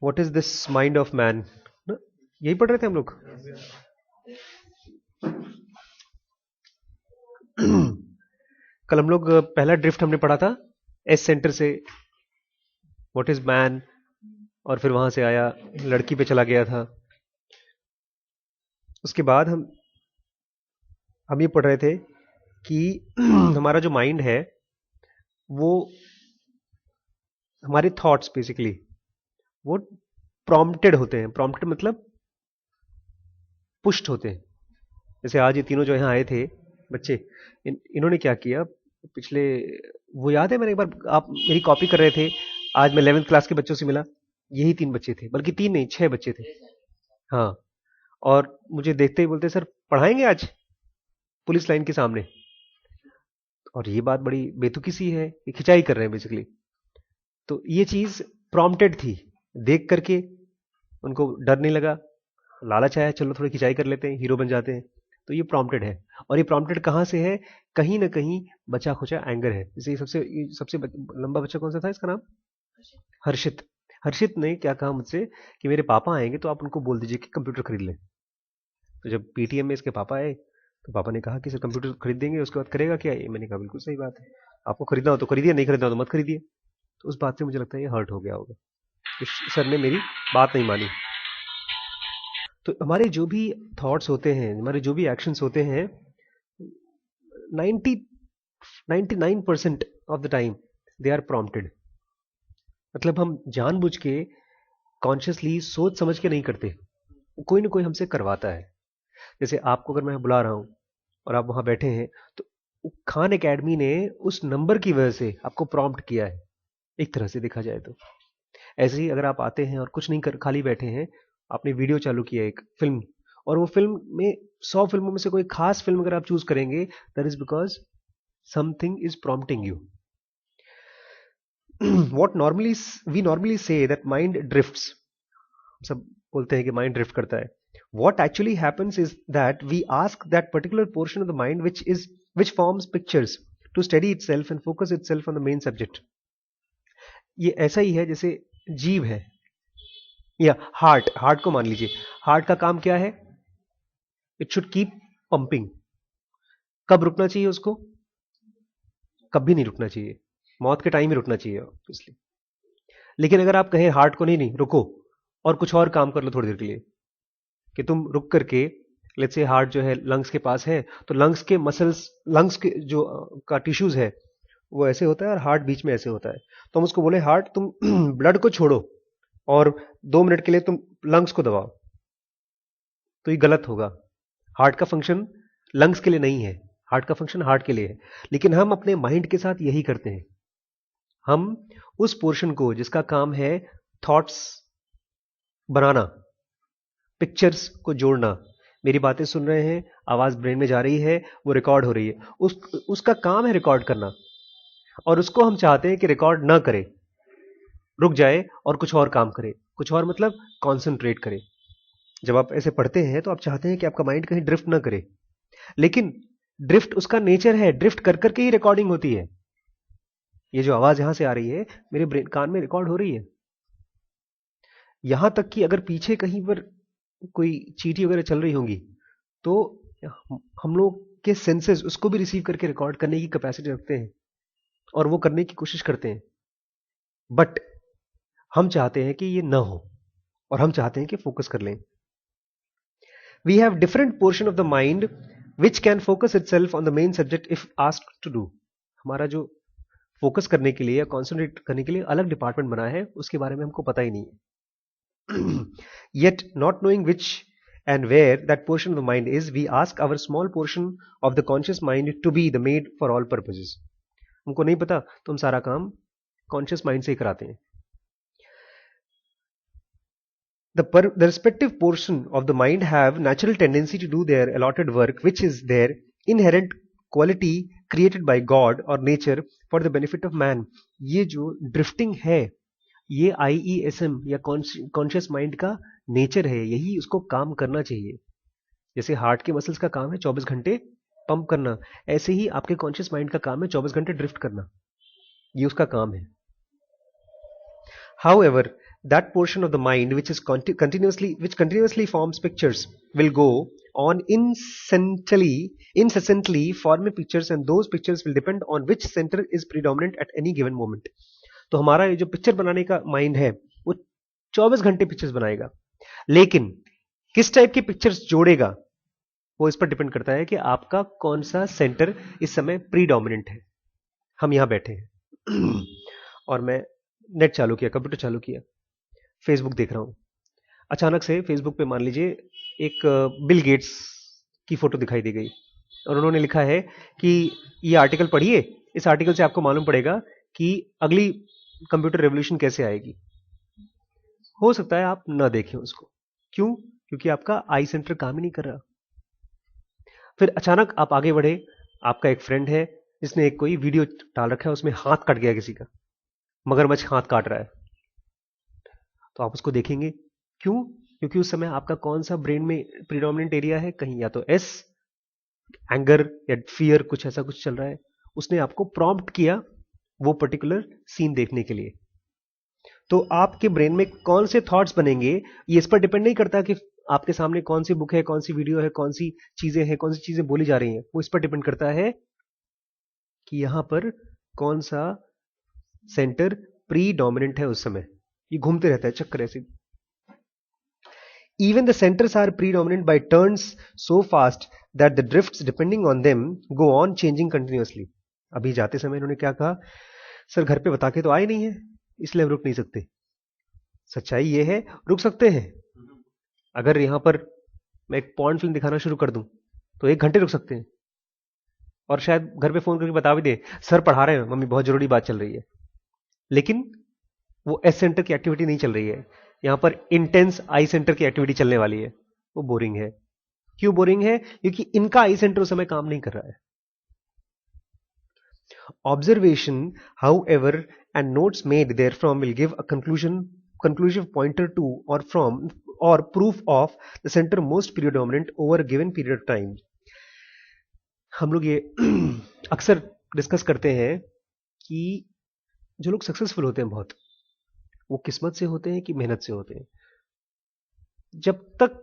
What is this mind of man, यही पढ़ रहे थे हम लोग। कल हम लोग पहला ड्रिफ्ट हमने पढ़ा था एस सेंटर से, व्हाट इज मैन, और फिर वहां से आया लड़की पे चला गया था। उसके बाद हम ये पढ़ रहे थे कि हमारा जो माइंड है वो हमारे थॉट्स बेसिकली वो प्रॉम्प्टेड होते हैं। प्रॉम्प्टेड मतलब पुष्ट होते हैं। जैसे आज ये तीनों जो यहाँ आए थे बच्चे, इन्होंने क्या किया पिछले, वो याद है मैंने एक बार, आप मेरी कॉपी कर रहे थे, आज मैं 11th क्लास के बच्चों से मिला, यही 3 बच्चे थे, बल्कि 3 नहीं 6 बच्चे थे। हाँ, और मुझे देखते ही बोलते सर पढ़ाएंगे आज पुलिस लाइन के सामने। और ये बात बड़ी बेतुकी सी है, ये खिंचाई कर रहे हैं बेसिकली। तो ये चीज प्रॉम्प्टेड थी, देख करके उनको डर नहीं लगा, लालच आया चलो थोड़ी खिंचाई कर लेते हैं, हीरो बन जाते हैं। तो ये प्रॉम्प्टेड है। और ये प्रॉम्प्टेड कहाँ से है? कहीं ना कहीं बचा खुचा एंगर है। जैसे सबसे लंबा बच्चा कौन सा था, इसका नाम हर्षित। हर्षित ने क्या कहा मुझसे कि मेरे पापा आएंगे तो आप उनको बोल दीजिए कि कंप्यूटर खरीद लें। तो जब पीटीएम में इसके पापा आए तो पापा ने कहा कि सर कंप्यूटर खरीद देंगे, उसके बाद करेगा क्या ये? मैंने कहा बिल्कुल सही बात है, आपको खरीदना हो तो खरीदिए, नहीं खरीदना हो तो मत खरीदिए। तो उस बात से मुझे लगता है ये हर्ट हो गया होगा, इस सर ने मेरी बात नहीं मानी। तो हमारे जो भी थॉट्स होते हैं, हमारे जो भी एक्शंस होते हैं, 90 99% of the time they are prompted. मतलब हम जानबूझ के कॉन्शियसली सोच समझ के नहीं करते, कोई ना कोई हमसे करवाता है। जैसे आपको अगर मैं बुला रहा हूं और आप वहां बैठे हैं, तो खान एकेडमी ने उस नंबर की वजह से आपको प्रॉम्प्ट किया है, एक तरह से देखा जाए तो। ऐसे ही अगर आप आते हैं और कुछ नहीं कर खाली बैठे हैं, आपने वीडियो चालू किया एक फिल्म, और वो फिल्म में 100 फिल्मों में से कोई खास फिल्म अगर आप चूज करेंगे, that is because something is prompting you. what normally we normally say that mind drifts, सब बोलते हैं कि माइंड ड्रिफ्ट करता है। what actually happens is that we ask that particular portion of the mind which forms pictures to steady itself and focus itself on the main subject। ये ऐसा ही है जैसे जीव है, या हार्ट, हार्ट को मान लीजिए, हार्ट का काम क्या है? It should keep pumping. कब रुकना चाहिए उसको? कभी नहीं रुकना चाहिए, मौत के टाइम ही रुकना चाहिए ऑब्वियसली। लेकिन अगर आप कहें हार्ट को नहीं नहीं रुको और कुछ और काम कर लो थोड़ी देर के लिए, कि तुम रुक करके, लेट्स से हार्ट जो है लंग्स के पास है, तो लंग्स के मसल्स, लंग्स के जो का टिश्यूज है वो ऐसे होता है और हार्ट बीच में ऐसे होता है। तो हम उसको बोले हार्ट तुम ब्लड को छोड़ो और 2 मिनट के लिए तुम लंग्स को दबाओ, तो ये गलत होगा। हार्ट का फंक्शन लंग्स के लिए नहीं है, हार्ट का फंक्शन हार्ट के लिए है। लेकिन हम अपने माइंड के साथ यही करते हैं, हम उस पोर्शन को जिसका काम है थॉट्स बनाना, पिक्चर्स को जोड़ना, मेरी बातें सुन रहे हैं, आवाज ब्रेन में जा रही है, वो रिकॉर्ड हो रही है, उसका काम है रिकॉर्ड करना, और उसको हम चाहते हैं कि रिकॉर्ड ना करे, रुक जाए और कुछ और काम करे। कुछ और मतलब कॉन्सेंट्रेट करे। जब आप ऐसे पढ़ते हैं तो आप चाहते हैं कि आपका माइंड कहीं ड्रिफ्ट ना करे, लेकिन ड्रिफ्ट उसका नेचर है, ड्रिफ्ट कर करके ही रिकॉर्डिंग होती है। ये जो आवाज यहां से आ रही है मेरे ब्रेन कान में रिकॉर्ड हो रही है, यहां तक कि अगर पीछे कहीं पर कोई चींटी वगैरह चल रही होंगी तो हम लोग के सेंसेस उसको भी रिसीव करके रिकॉर्ड करने की कैपेसिटी रखते हैं और वो करने की कोशिश करते हैं। बट हम चाहते हैं कि ये ना हो, और हम चाहते हैं कि फोकस कर लें। We have different portion of the mind which can focus itself on the main subject if asked to do. हमारा जो फोकस करने के लिए या कॉन्सेंट्रेट करने के लिए अलग डिपार्टमेंट बना है, उसके बारे में हमको पता ही नहीं है। Yet not knowing which and where that portion of the mind is, we ask our small portion of the conscious mind to be the made for all purposes। हमको नहीं पता तो हम सारा काम कॉन्शियस माइंड से ही कराते हैं। The respective portion of the mind have natural tendency to do their allotted work, which is their inherent quality created by God or nature for the benefit of man। ये जो drifting है, ये IESM या conscious mind का nature है, यही उसको काम करना चाहिए। जैसे हार्ट के मसल्स का काम है 24 घंटे पंप करना, ऐसे ही आपके कॉन्शियस माइंड का काम है 24 घंटे ड्रिफ्ट करना, ये उसका काम है। However, that portion of the mind which is continuously forms pictures will go on incessantly forming pictures, and those pictures will depend on which center is predominant at any given moment. तो हमारा ये जो picture बनाने का mind है वो 24 घंटे pictures बनाएगा, लेकिन किस टाइप की पिक्चर्स जोड़ेगा वो इस पर डिपेंड करता है कि आपका कौन सा सेंटर इस समय प्रीडोमिनेंट है. हम यहां बैठे हैं और मैं नेट चालू किया, कंप्यूटर चालू किया, फेसबुक देख रहा हूं. अचानक से फेसबुक पे मान लीजिए एक बिल गेट्स की फोटो दिखाई दे गई और उन्होंने लिखा है कि ये आर्टिकल पढ़िए, इस आर्टिकल से आपको मालूम पड़ेगा कि अगली कंप्यूटर रेवोल्यूशन कैसे आएगी. हो सकता है आप ना देखें उसको. क्यों? क्योंकि आपका आई सेंटर काम ही नहीं कर रहा. फिर अचानक आप आगे बढ़े, आपका एक फ्रेंड है जिसने एक कोई वीडियो डाल रखा है, उसमें हाथ कट गया किसी का, मगरमच्छ हाथ काट रहा है, तो आप उसको देखेंगे. क्यों? क्योंकि उस समय आपका कौन सा ब्रेन में प्रीडोमिनेंट एरिया है, कहीं या तो एस, एंगर या फियर, कुछ ऐसा कुछ चल रहा है. उसने आपको प्रॉम्प्ट किया वो पर्टिकुलर सीन देखने के लिए. तो आपके ब्रेन में कौन से थॉट्स बनेंगे ये इस पर डिपेंड नहीं करता कि आपके सामने कौन सी बुक है, कौन सी वीडियो है, कौन सी चीजें हैं, कौन सी चीजें बोली जा रही हैं. वो इस पर डिपेंड करता है कि यहां पर कौन सा सेंटर प्रीडोमिनेंट है उस समय. ये घूमते रहता है चक्कर ऐसे. Even the centers are predominant by turns so fast that the drifts depending on them go on changing continuously. अभी जाते समय इन्होंने क्या कहा, सर घर पे बता के तो आए नहीं है इसलिए हम रुक नहीं सकते. सच्चाई ये है रुक सकते हैं. अगर यहां पर मैं एक पॉर्न फिल्म दिखाना शुरू कर दूं तो 1 घंटे रुक सकते हैं, और शायद घर पे फोन करके बता भी दे सर पढ़ा रहे हैं मम्मी, बहुत जरूरी बात चल रही है. लेकिन वो एस सेंटर की एक्टिविटी नहीं चल रही है, यहां पर इंटेंस आई सेंटर की एक्टिविटी चलने वाली है. वो बोरिंग है. क्यों बोरिंग है? क्योंकि इनका आई सेंटर उस समय काम नहीं कर रहा है. Observation however and notes made therefrom will give a conclusive pointer to or proof of the center most predominant over a given period of time. हम लोग ये अक्सर डिस्कस करते हैं कि जो लोग सक्सेसफुल होते हैं बहुत, वो किस्मत से होते हैं कि मेहनत से होते हैं. जब तक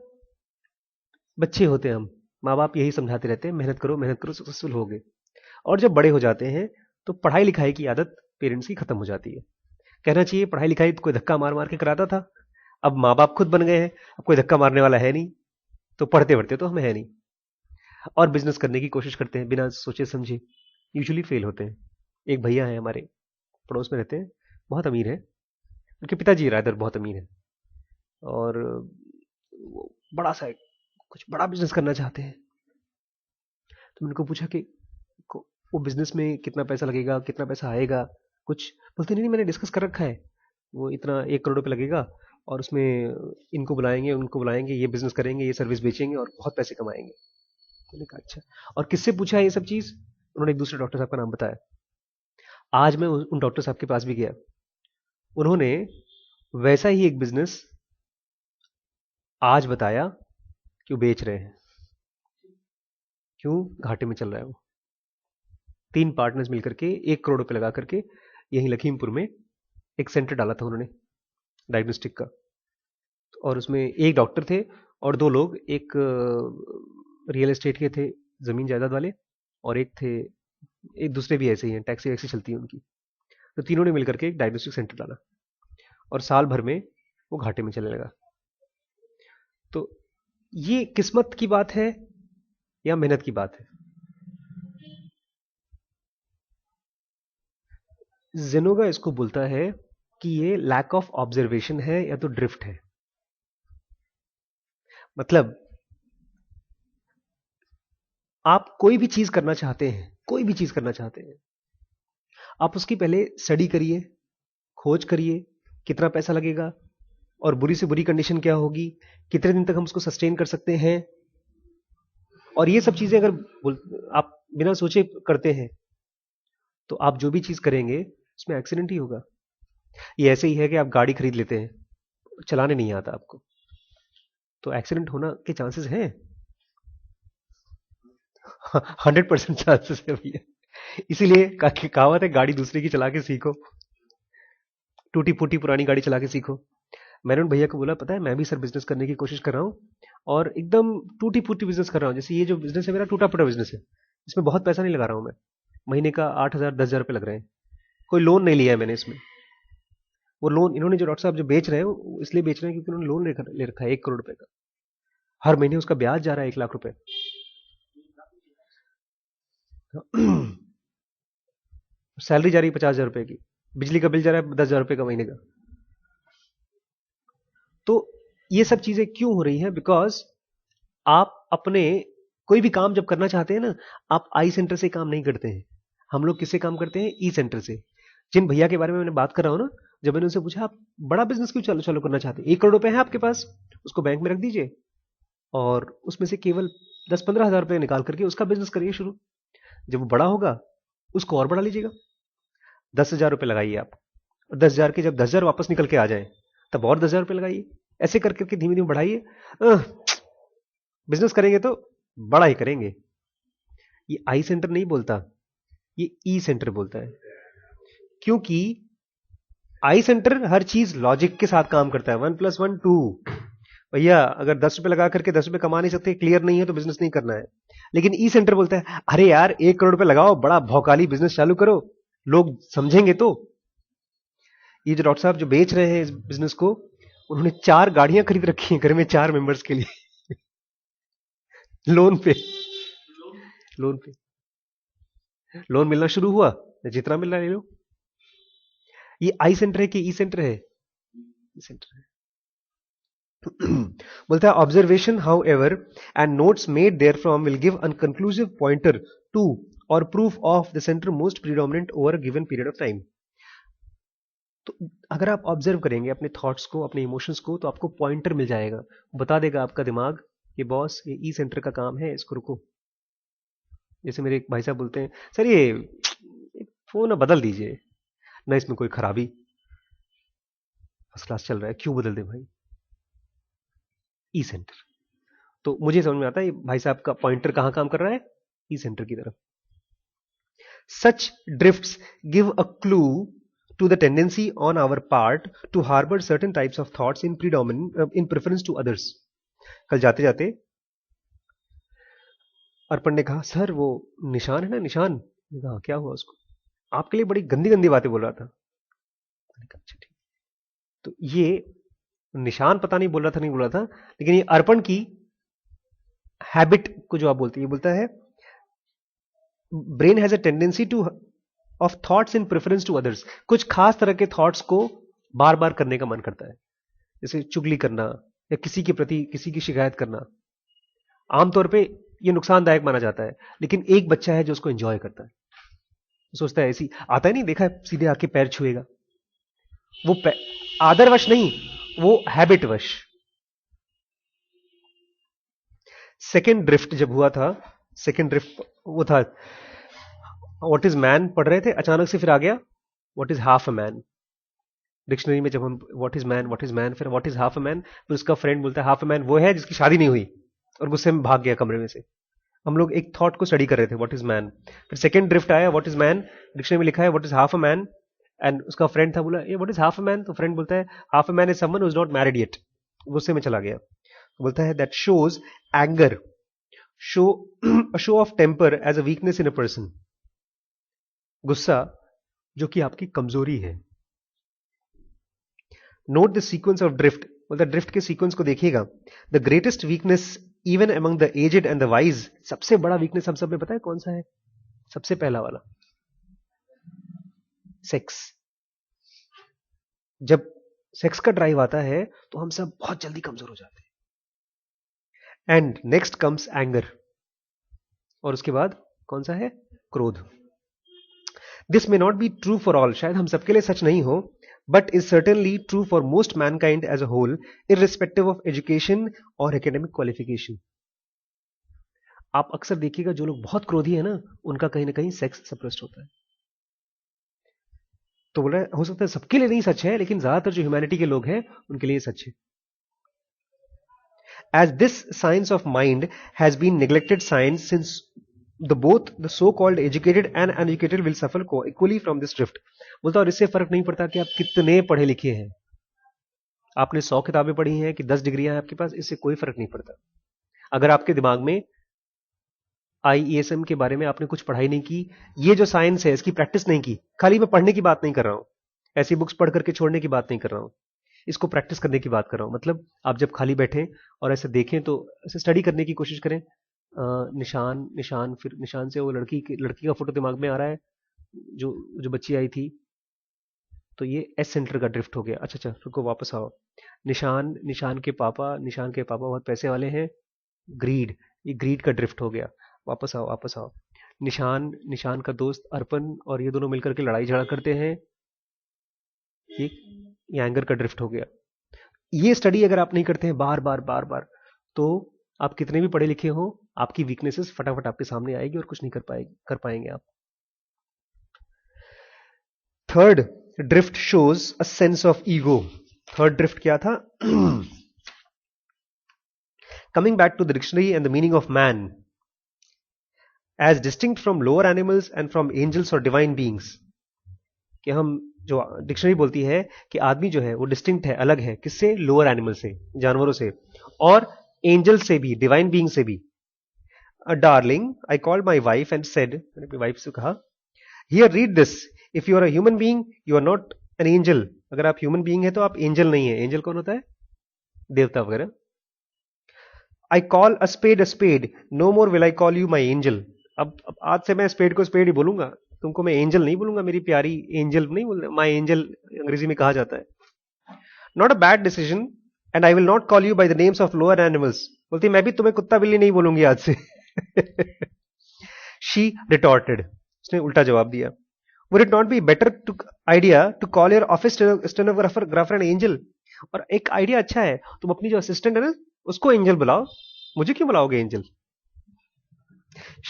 बच्चे होते हैं हम माँ बाप यही समझाते रहते हैं मेहनत करो सक्सेसफुल होगे. और जब बड़े हो जाते हैं तो पढ़ाई लिखाई की आदत पेरेंट्स की खत्म हो जाती है. कहना चाहिए पढ़ाई लिखाई तो कोई धक्का मार मार के कराता था, अब माँ बाप खुद बन गए हैं, अब कोई धक्का मारने वाला है नहीं, तो पढ़ते पढ़ते तो हमें है नहीं. और बिजनेस करने की कोशिश करते हैं बिना सोचे समझे, यूजुअली फेल होते हैं. एक भैया है हमारे पड़ोस में रहते हैं, बहुत अमीर है, उनके पिताजी रादर बहुत अमीर है, और वो बड़ा सा कुछ बड़ा बिजनेस करना चाहते हैं. तो मैंने उनको पूछा कि वो बिजनेस में कितना पैसा लगेगा, कितना पैसा आएगा. कुछ बोलते नहीं, मैंने डिस्कस कर रखा है, वो इतना 1 करोड़ रुपये लगेगा और उसमें इनको बुलाएंगे उनको बुलाएंगे, ये बिजनेस करेंगे, ये सर्विस बेचेंगे और बहुत पैसे कमाएंगे. मैंने कहा अच्छा, और किससे पूछा है ये सब चीज? उन्होंने एक दूसरे डॉक्टर साहब का नाम बताया. आज मैं उन डॉक्टर साहब के पास भी गया, उन्होंने वैसा ही एक बिजनेस आज बताया कि वो बेच रहे हैं. क्यों? घाटे में चल रहा है वो. 3 पार्टनर्स मिलकर के 1 करोड़ रुपए लगा करके यहीं लखीमपुर में एक सेंटर डाला था उन्होंने डायग्नोस्टिक का. और उसमें एक डॉक्टर थे और 2 लोग, एक रियल एस्टेट के थे, जमीन जायदाद वाले, और एक दूसरे भी ऐसे ही हैं, टैक्सी वैक्सी चलती है उनकी. तो तीनों ने मिलकर के एक डायग्नोस्टिक सेंटर डाला और साल भर में वो घाटे में चलने लगा. तो ये किस्मत की बात है या मेहनत की बात है? जेनोगा इसको बोलता है कि ये लैक ऑफ ऑब्जर्वेशन है या तो ड्रिफ्ट है. मतलब आप कोई भी चीज करना चाहते हैं, कोई भी चीज करना चाहते हैं, आप उसकी पहले स्टडी करिए, खोज करिए कितना पैसा लगेगा और बुरी से बुरी कंडीशन क्या होगी, कितने दिन तक हम उसको सस्टेन कर सकते हैं. और ये सब चीजें अगर आप बिना सोचे करते हैं तो आप जो भी चीज करेंगे उसमें एक्सीडेंट ही होगा. ये ऐसे ही है कि आप गाड़ी खरीद लेते हैं, चलाने नहीं आता आपको, तो एक्सीडेंट होना के चांसेस हैं. 100% चांसेस है भैया. इसीलिए कहावत है गाड़ी दूसरे की चला के सीखो, टूटी फूटी पुरानी गाड़ी चला के सीखो. मैंने उन भैया को बोला, पता है मैं भी सर बिजनेस करने की कोशिश कर रहा हूँ और एकदम टूटी फूटी बिजनेस कर रहा हूँ, जैसे ये जो बिजनेस है मेरा टूटा फूटा बिजनेस है, इसमें बहुत पैसा नहीं लगा रहा हूँ मैं, महीने का 8,000 10,000 रुपये लग रहे हैं, कोई लोन नहीं लिया है मैंने इसमें। वो लोन इन्होंने जो डॉक्टर साहब जो बेच रहे हैं वो इसलिए बेच रहे हैं क्योंकि उन्होंने लोन ले रखा है 1 करोड़ रुपए का, हर महीने उसका ब्याज जा रहा है 1 लाख रुपए। सैलरी जा रही है 50,000 रुपए की, बिजली का बिल जा रहा है 10,000 रुपए का महीने का। तो ये सब चीजें क्यों हो रही हैं? बिकॉज आप अपने कोई भी काम जब करना चाहते हैं ना, आप आई सेंटर से काम नहीं करते हैं, हम लोग किससे काम करते हैं? ई सेंटर से। जिन भैया के बारे में मैंने बात कर रहा हूं ना, जब मैंने उनसे पूछा आप बड़ा बिजनेस क्यों चालू चालू करना चाहते हैं, 1 करोड़ रुपए है आपके पास, उसको बैंक में रख दीजिए और उसमें से केवल 10-15 हज़ार रुपए निकाल करके उसका बिजनेस करिए शुरू, जब वो बड़ा होगा उसको और बढ़ा लीजिएगा। 10,000 रुपए लगाइए आप, 10,000 के जब 10,000 वापस निकल के आ जाए तब और 10,000 रुपए लगाइए, ऐसे कर करके धीमे धीमे बढ़ाइए। बिजनेस करेंगे तो बड़ा ही करेंगे। ये आई सेंटर नहीं बोलता, ये ई सेंटर बोलता है, क्योंकि आई सेंटर हर चीज लॉजिक के साथ काम करता है, 1+1 2। भैया अगर 10 रुपए लगा करके 10 रुपए कमा नहीं सकते, क्लियर नहीं है तो बिजनेस नहीं करना है। लेकिन ई सेंटर बोलता है अरे यार 1 करोड़ रुपए लगाओ, बड़ा भौकाली बिजनेस चालू करो, लोग समझेंगे तो। ये जो डॉक्टर साहब जो बेच रहे हैं इस बिजनेस को, उन्होंने 4 गाड़ियां खरीद रखी हैं घर में 4 मेंबर्स के लिए लोन पे। लोन पे लोन मिलना शुरू हुआ, जितना मिल रहा है ले लो। ये आई सेंटर है कि ई सेंटर है? ई सेंटर है। बोलता है observation however and notes made therefrom will give inconclusive pointer to or proof of the centre most predominant over a given period of time. तो अगर आप ऑब्जर्व करेंगे अपने थॉट्स को, अपने इमोशंस को, तो आपको पॉइंटर मिल जाएगा, बता देगा आपका दिमाग कि बॉस ये ई सेंटर का काम है, इसको रुको। जैसे मेरे एक भाई साहब बोलते हैं सर ये फोन बदल दीजिए ना, इसमें कोई खराबी, फर्स्ट क्लास चल रहा है, क्यों बदल दे भाई? ई सेंटर। तो मुझे समझ में आता है ये भाई साहब का पॉइंटर कहां काम कर रहा है? ई सेंटर की तरफ। Such drifts give a clue to the tendency on our part to harbor certain types of thoughts in preference to others. कल जाते जाते अर्पण ने कहा सर वो निशान है ना, निशान। मैंने कहा क्या हुआ उसको? आपके लिए बड़ी गंदी गंदी बातें बोल रहा था। मैंने कहा अच्छा ठीक। तो ये निशान पता नहीं बोल रहा था नहीं बोल रहा था, लेकिन ये अर्पण की हैबिट को जो आप बोलते हैं, ये बोलता है brain has a tendency to of thoughts in preference to others. कुछ खास तरह के थॉट्स को बार बार करने का मन करता है, जैसे चुगली करना या किसी के प्रति किसी की शिकायत करना। आमतौर पे ये नुकसानदायक माना जाता है, लेकिन एक बच्चा है जो उसको एंजॉय करता है, सोचता है ऐसी आता है नहीं देखा है, सीधे आके पैर छुएगा, वो आदरवश नहीं, वो हैबिटवश। सेकेंड ड्रिफ्ट जब हुआ था, सेकेंड ड्रिफ्ट वो था व्हाट इज मैन पढ़ रहे थे, अचानक से फिर आ गया what is half a man. Dictionary में जब हम व्हाट इज मैन, फिर what is half a man, फिर उसका फ्रेंड बोलता है हाफ अ मैन वो है जिसकी शादी नहीं हुई, और गुस्से में भाग गया कमरे में से। हम लोग एक थॉट को स्टडी कर रहे थे व्हाट इज मैन, फिर सेकंड ड्रिफ्ट आया व्हाट इज मैन, डिक्शनरी में लिखा है what is half a man, and उसका फ्रेंड था बोला ये what is half a man, तो फ्रेंड बोलता है half a man is someone who is not married yet. गुस्से में चला गया, बोलता है that shows anger, show of temper as a weakness in a person. गुस्सा जो कि आपकी कमजोरी है। Note the sequence of drift, बोलता ड्रिफ्ट के सीक्वेंस को देखिएगा। The greatest weakness even among the aged and the wise, सबसे बड़ा वीकनेस हम सब में पता है कौन सा है? सबसे पहला वाला सेक्स। जब सेक्स का ड्राइव आता है तो हम सब बहुत जल्दी कमजोर हो जाते हैं। एंड नेक्स्ट कम्स एंगर, और उसके बाद कौन सा है? क्रोध। This may not be true for all, शायद हम सबके लिए सच नहीं हो, but is certainly true for most mankind as a whole, irrespective of education और एकेडमिक क्वालिफिकेशन। आप अक्सर देखिएगा जो लोग बहुत क्रोधी है ना, उनका कहीं ना कहीं सेक्स सप्रेस्ड होता है। तो बोल रहा है हो सकता है सबके लिए नहीं सच है, लेकिन ज्यादातर जो ह्यूमैनिटी के लोग हैं उनके लिए सच है। As this science of mind has been neglected science since both the so-called educated and uneducated will suffer equally from this drift. बोलता और इससे फर्क नहीं पड़ता कि आप कितने पढ़े लिखे हैं, आपने 100 किताबें पढ़ी हैं कि 10 डिग्रियां हैं आपके पास, इससे कोई फर्क नहीं पड़ता। अगर आपके दिमाग में IESM के बारे में आपने कुछ पढ़ाई नहीं की, ये जो साइंस है इसकी प्रैक्टिस नहीं की, खाली मैं पढ़ने की बात नहीं कर रहा हूं, ऐसी बुक्स पढ़ करके छोड़ने की बात नहीं कर रहा हूं, इसको प्रैक्टिस करने की बात कर रहा हूं। मतलब आप जब खाली बैठें और ऐसे देखें तो ऐसे स्टडी करने की कोशिश करें। निशान निशान, फिर निशान से वो लड़की का फोटो दिमाग में आ रहा है, जो जो बच्ची आई थी, तो ये एस सेंटर का ड्रिफ्ट हो गया। अच्छा अच्छा, रुको वापस आओ। निशान निशान के पापा बहुत पैसे वाले हैं, ग्रीड, ये ग्रीड का ड्रिफ्ट हो गया। वापस आओ वापस आओ। निशान निशान का दोस्त अर्पण और ये दोनों मिलकर के लड़ाई झगड़ा करते हैं, ये एंगर का ड्रिफ्ट हो गया। ये स्टडी अगर आप नहीं करते हैं बार बार बार बार, तो आप कितने भी पढ़े लिखे हो, आपकी वीकनेसेस फटाफट आपके सामने आएगी और कुछ नहीं कर पाएंगे आप। Third drift shows a sense of ego. Third drift क्या था? Coming back to the dictionary and the meaning of man as distinct from lower animals and from angels और डिवाइन बींग्स, कि हम जो डिक्शनरी बोलती है कि आदमी जो है वो डिस्टिंक्ट है, अलग है, किससे? लोअर एनिमल से, जानवरों से, और एंजल से भी, डिवाइन बीइंग से भी। Darling, I called my wife and said, मैंने अपनी वाइफ से कहा, here read this, if you are a human being you are not an angel. अगर आप ह्यूमन बीइंग है तो आप एंजल नहीं है। एंजल कौन होता है? देवता वगैरह। I call a spade, no more will I call you my angel. अब आज से मैं स्पेड को स्पेड ही बोलूंगा, तुमको मैं एंजल नहीं बोलूंगा, मेरी प्यारी एंजल नहीं बोलूंगा, माई एंजल अंग्रेजी में कहा जाता है। Not a bad decision and I will not call you by the names of lower animals. बोलती मैं भी तुम्हें कुत्ता बिल्ली नहीं बोलूंगी आज से। शी रिटॉर्टेड, उसने उल्टा जवाब दिया, would it not be better to idea to call your office stenographer an angel. और एक आइडिया अच्छा है, तुम अपनी जो असिस्टेंट है ना उसको एंजल बुलाओ, मुझे क्यों बुलाओगे angel?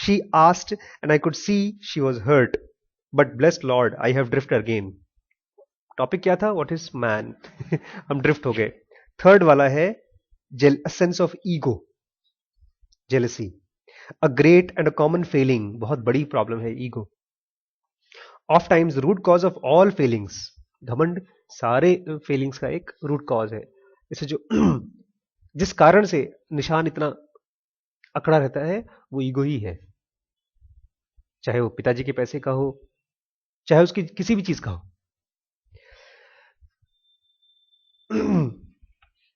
She asked, and I could see she was hurt. But blessed Lord, I have drifted again. Topic क्या था? What is man? हम ड्रिफ्ट हो गए। थर्ड वाला है sense of ego, jealousy, a great and a common failing, बहुत बड़ी problem है ego. Of times root cause of all failings, घमंड सारे फेलिंग्स का एक रूट कॉज है। इसे जो जिस कारण से निशान इतना अकड़ा रहता है वो ईगो ही है, चाहे वो पिताजी के पैसे का हो, चाहे उसकी किसी भी चीज का हो।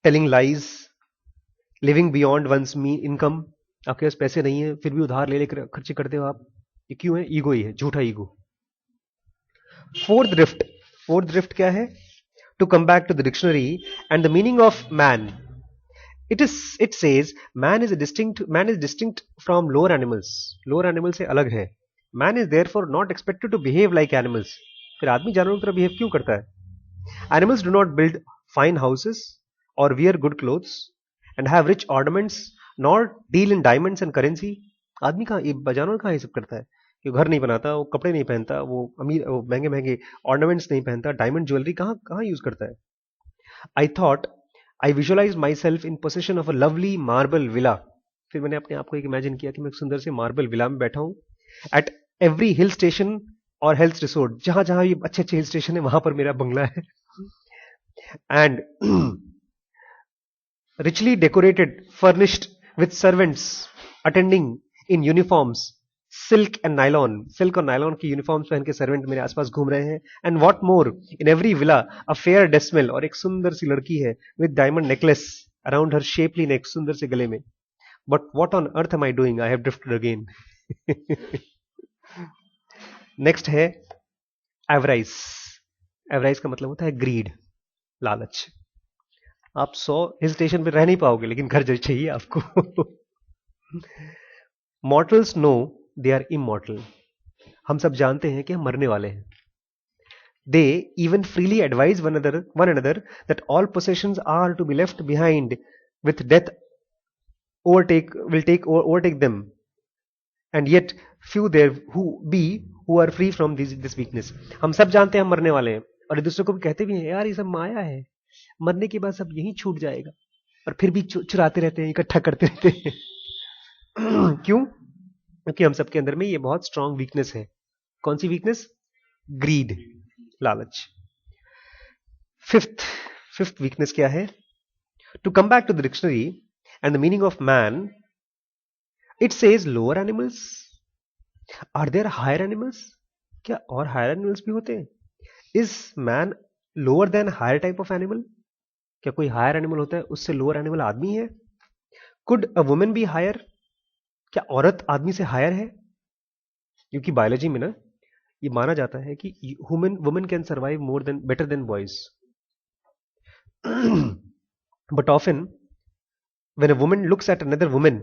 Telling lies, living beyond one's me income, आपके पास पैसे नहीं है फिर भी उधार ले लेकर खर्चे करते हो आप, ये क्यों है? ईगो ही है, झूठा ईगो। फोर्थ ड्रिफ्ट क्या है? To come back to the dictionary and the meaning of man, it says man is distinct from lower animals, lower animals से अलग है। man is therefore not expected to behave like animals, फिर आदमी जानवरों की तरह बिहेव क्यों करता है? Animals do not build fine houses or wear good clothes and have rich ornaments nor deal in diamonds and currency। आदमी कहाँ, ये जानवर कहाँ ये सब करता है? कि घर नहीं बनाता, वो कपड़े नहीं पहनता, वो अमीर, वो महंगे महंगे ऑर्नामेंट्स नहीं पहनता, डायमंड ज्वेलरी कहाँ कहाँ यूज करता है? I thought I visualize myself in possession of a lovely marble villa, फिर मैंने अपने आप को एक इमेजिन किया कि मैं एक सुंदर से मार्बल विला में बैठा हूं। एट एवरी हिल स्टेशन और हेल्थ रिसोर्ट, जहां जहां ये अच्छे अच्छे हिल स्टेशन है वहां पर मेरा बंगला है। And richly decorated, furnished with servants attending in uniforms, silk और नायलॉन की यूनिफॉर्म्स पहन के सर्वेंट मेरे आसपास घूम रहे हैं। And what more, in every villa a fair damsel, और एक सुंदर सी लड़की है with diamond necklace around her shapely neck, सुंदर से गले में। But what on earth am I doing, I have drifted again. Next है एवराइज। एवराइज का मतलब होता है ग्रीड, लालच। आप 100 हिल स्टेशन पे रह नहीं पाओगे, लेकिन घर जो चाहिए आपको। Mortals know they are immortal, हम सब जानते हैं कि हम मरने वाले हैं। They even freely advise one another that all possessions are to be left behind with death overtake them, and yet few there who are free from this weakness। हम सब जानते हैं हम मरने वाले हैं, और एक दूसरे को भी कहते भी हैं यार ये सब माया है, मरने के बाद सब यही छूट जाएगा, और फिर भी चुराते रहते हैं, इकट्ठा करते रहते हैं। क्यों? क्योंकि हम सबके अंदर में ये बहुत स्ट्रांग वीकनेस है। कौन सी वीकनेस? ग्रीड, लालच। फिफ्थ फिफ्थ वीकनेस क्या है? To come back to the dictionary and the meaning of man, it says lower animals. Are there higher animals? क्या और हायर एनिमल्स भी होते हैं? Is man lower than higher type of animal? क्या कोई higher animal होता है उससे लोअर एनिमल आदमी है? Could a women be higher? क्या औरत आदमी से हायर है? क्योंकि बायोलॉजी में ना ये माना जाता है कि women can survive more than better than boys. But often when a woman looks at another woman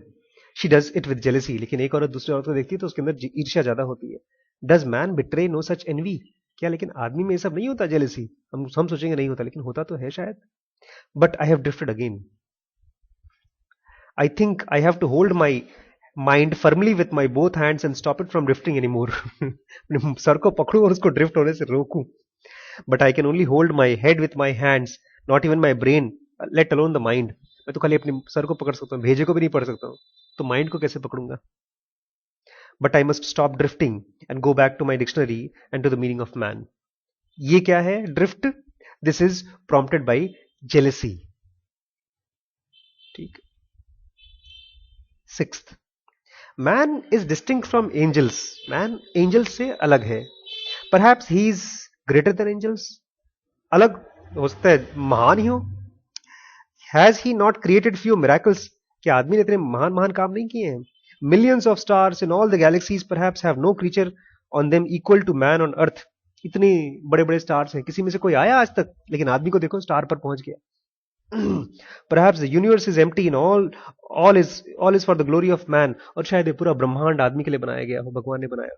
she does it with jealousy. लेकिन एक औरत दूसरी औरत को देखती है तो उसके अंदर ईर्ष्या ज्यादा होती है। Does man betray no such envy? क्या लेकिन आदमी में ये सब नहीं होता जेलसी? हम सोचेंगे नहीं होता, लेकिन होता तो है शायद। But I have drifted again. I think I have to hold my mind firmly with my both hands and stop it from drifting anymore. अपने सर को पकड़ूं और उसको ड्रिफ्ट होने से रोकूं। But I can only hold my head with my hands, not even my brain, let alone the mind. मैं तो खाली अपने सर को पकड़ सकता हूँ, भेजे को भी नहीं पढ़ सकता हूँ, तो माइंड को कैसे पकड़ूंगा? But I must stop drifting and go back to my dictionary and to the meaning of man. ये क्या है drift? This is prompted by jealousy. ठीक। Sixth, man is distinct from angels. Man angels से अलग है। Perhaps he is greater than angels. अलग हो सकता है, महान ही हो। Has he not created few miracles? क्या आदमी ने इतने महान महान काम नहीं किए हैं? Millions of stars in all the galaxies perhaps have no creature on them equal to man on earth. इतने बड़े बड़े स्टार्स हैं, किसी में से कोई आया आज तक? लेकिन आदमी को देखो स्टार पर पहुंच गया। Perhaps the universe is empty and all is for the glory of man. और शायद ये पूरा ब्रह्मांड आदमी के लिए बनाया गया हो, भगवान ने बनाया।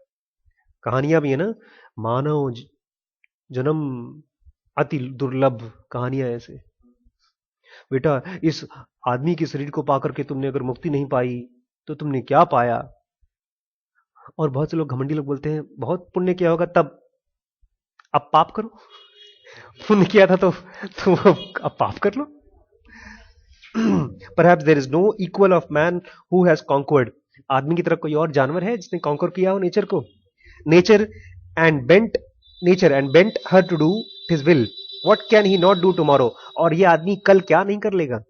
कहानियां भी है ना, मानव जन्म अति दुर्लभ, कहानियां ऐसे। बेटा इस आदमी के शरीर को पाकर के तुमने अगर मुक्ति नहीं पाई तो तुमने क्या पाया? और बहुत से लोग घमंडी लोग बोलते हैं बहुत पुण्य किया होगा तब। अब पाप करो। पुण्य किया था तो तुम अब पाप कर लो। Perhaps there is no equal of man who has conquered. आदमी की तरफ कोई और जानवर है जिसने कॉन्कर किया हो नेचर को? Nature and bent her to do his will. What can he not do tomorrow? और ये आदमी कल क्या नहीं कर लेगा?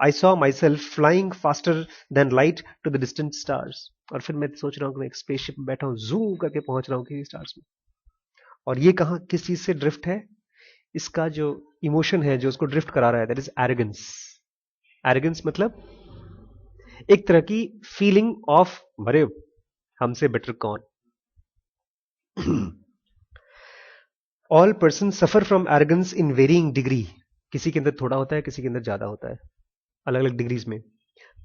I saw myself flying faster than light to the distant stars. और फिर मैं सोच रहा हूँ कि मैं एक स्पेसशिप में बैठा हूँ, जूम करके पहुंच रहा हूँ किसी स्टार्स में। और ये कहां किस चीज से ड्रिफ्ट है? इसका जो इमोशन है जो उसको ड्रिफ्ट करा रहा है, दैट इज एरोगेंस। एरोगेंस मतलब एक तरह की फीलिंग ऑफ भरे हमसे बेटर कौन। All person suffer from arrogance in varying degree. किसी के अंदर थोड़ा होता है, किसी के अंदर ज्यादा होता है, अलग अलग डिग्रीज में।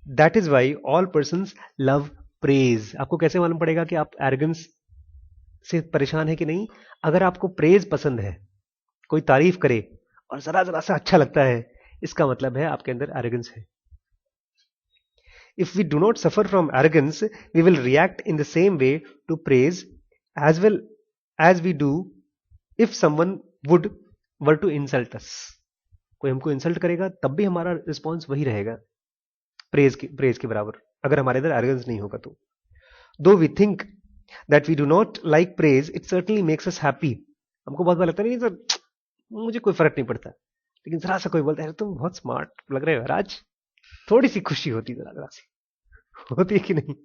That is why all person love praise. आपको कैसे मालूम पड़ेगा कि आप एरोगेंस से परेशान है कि नहीं? अगर आपको प्रेज पसंद है, कोई तारीफ करे और जरा जरा सा अच्छा लगता है, इसका मतलब है आपके अंदर एरोगेंस है। If we do not suffer from arrogance, we will react in the same way to praise as well as we do if someone were to insult us. कोई हमको इंसल्ट करेगा तब भी हमारा रिस्पॉन्स वही रहेगा, प्रेज के बराबर, अगर हमारे अंदर एरोगेंस नहीं होगा तो। Though we think that we do not like praise, it certainly makes us happy. हमको बहुत बार लगता नहीं सर मुझे कोई फर्क नहीं पड़ता, लेकिन जरा सा कोई बोलता है तुम बहुत स्मार्ट लग रहे हो आज, थोड़ी सी खुशी होती है, जरा सी होती है कि नहीं?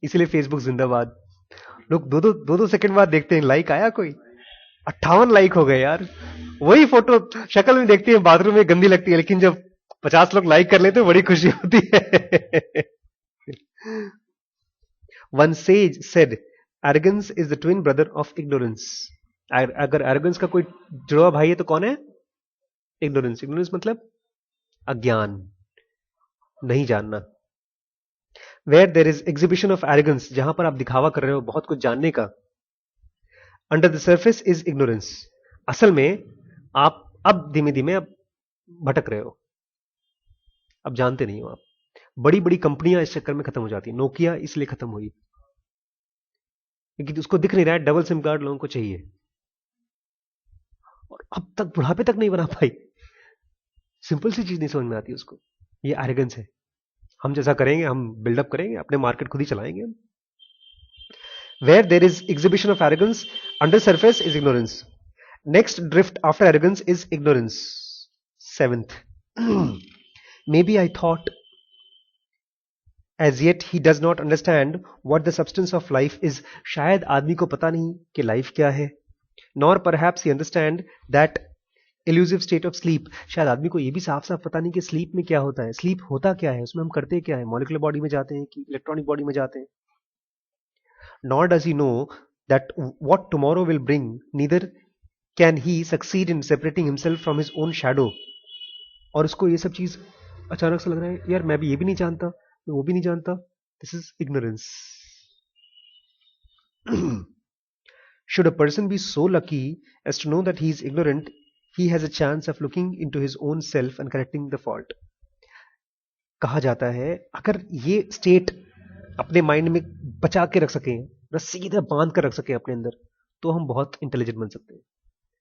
इसलिए फेसबुक जिंदाबाद। लोग दो सेकंड बाद देखते हैं लाइक आया कोई, 58 लाइक हो गए यार। वही फोटो शक्ल में देखते हैं बाथरूम में गंदी लगती है, लेकिन जब 50 लोग लाइक कर लेते हैं बड़ी खुशी होती है। One sage said, arrogance is the twin brother of ignorance. अगर arrogance का कोई जुड़वा भाई है तो कौन है? Ignorance. Ignorance मतलब अज्ञान, नहीं जानना। Where there is exhibition of arrogance, जहां पर आप दिखावा कर रहे हो बहुत कुछ जानने का, under the surface is ignorance. असल में आप अब धीमे धीमे अब भटक रहे हो, अब जानते नहीं हो आप। बड़ी बड़ी कंपनियां इस चक्कर में खत्म हो जाती है। नोकिया इसलिए खत्म हुई क्योंकि उसको दिख नहीं रहा है डबल सिम कार्ड लोगों को चाहिए, और अब तक बुढ़ापे तक नहीं बना पाई। सिंपल सी चीज नहीं समझ में आती उसको। ये एरोगेंस है। हम जैसा करेंगे, हम बिल्डअप करेंगे, अपने मार्केट खुद ही चलाएंगे। Where there is exhibition of arrogance, under surface is ignorance. Next drift after arrogance is ignorance. Seventh, maybe I thought, as yet he does not understand what the substance of life is. शायद आदमी को पता नहीं कि life क्या है. Nor perhaps he understand that elusive state of sleep. शायद आदमी को ये भी साफ साफ पता नहीं कि स्लीप में क्या होता है. स्लीप होता क्या है, उसमें हम करते क्या है, मॉलिक्यूलर बॉडी में जाते हैं कि इलेक्ट्रॉनिक बॉडी में जाते हैं. Nor does he know that what tomorrow will bring. Neither can he succeed in separating himself from his own shadow. और उसको ये सब चीज अचानक से लग रहा है, यार मैं भी ये भी नहीं जानता, मैं वो भी नहीं जानता. This is ignorance. Should a person be so lucky as to know that he is ignorant, he has a chance of looking into his own self and correcting the fault. कहा जाता है अगर ये स्टेट अपने mind में बचा के रख सकें, सीधा बांध कर रख सकें अपने अंदर, तो हम बहुत इंटेलिजेंट बन सकते हैं.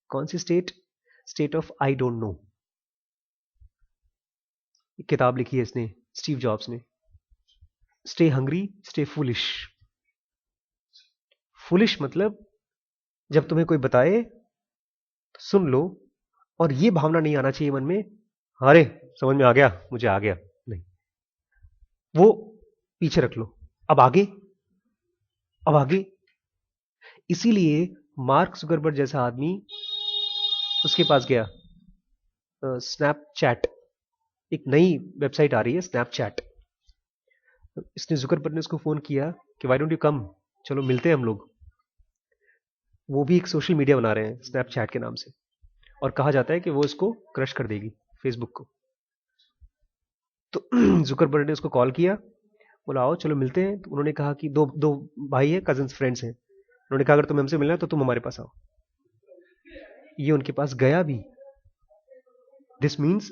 कौन सी state? State of I don't know. किताब लिखी है इसने, स्टीव जॉब्स ने. Stay hungry, stay foolish. Foolish मतलब जब तुम्हें कोई बताए तो सुन लो, और ये भावना नहीं आना चाहिए मन में, अरे समझ में आ गया, मुझे आ गया. नहीं, वो पीछे रख लो. अब आगे, अब आगे. इसीलिए मार्क जुकरबर्ग जैसा आदमी उसके पास गया. स्नैपचैट, एक नई वेबसाइट आ रही है स्नैपचैट. इसने जुकरबर्ग ने उसको फोन किया कि व्हाई डोंट यू कम, चलो मिलते हैं हम लोग. वो भी एक सोशल मीडिया बना रहे हैं स्नैपचैट के नाम से, और कहा जाता है कि वो इसको क्रश कर देगी, फेसबुक को. तो जुकरबर्ग ने उसको कॉल किया, बोला आओ चलो मिलते हैं. तो उन्होंने कहा कि दो भाई है, कजन्स, फ्रेंड्स हैं. उन्होंने कहा अगर तुम्हें हमसे मिलना है तो तुम हमारे पास आओ. ये उनके पास गया भी. This means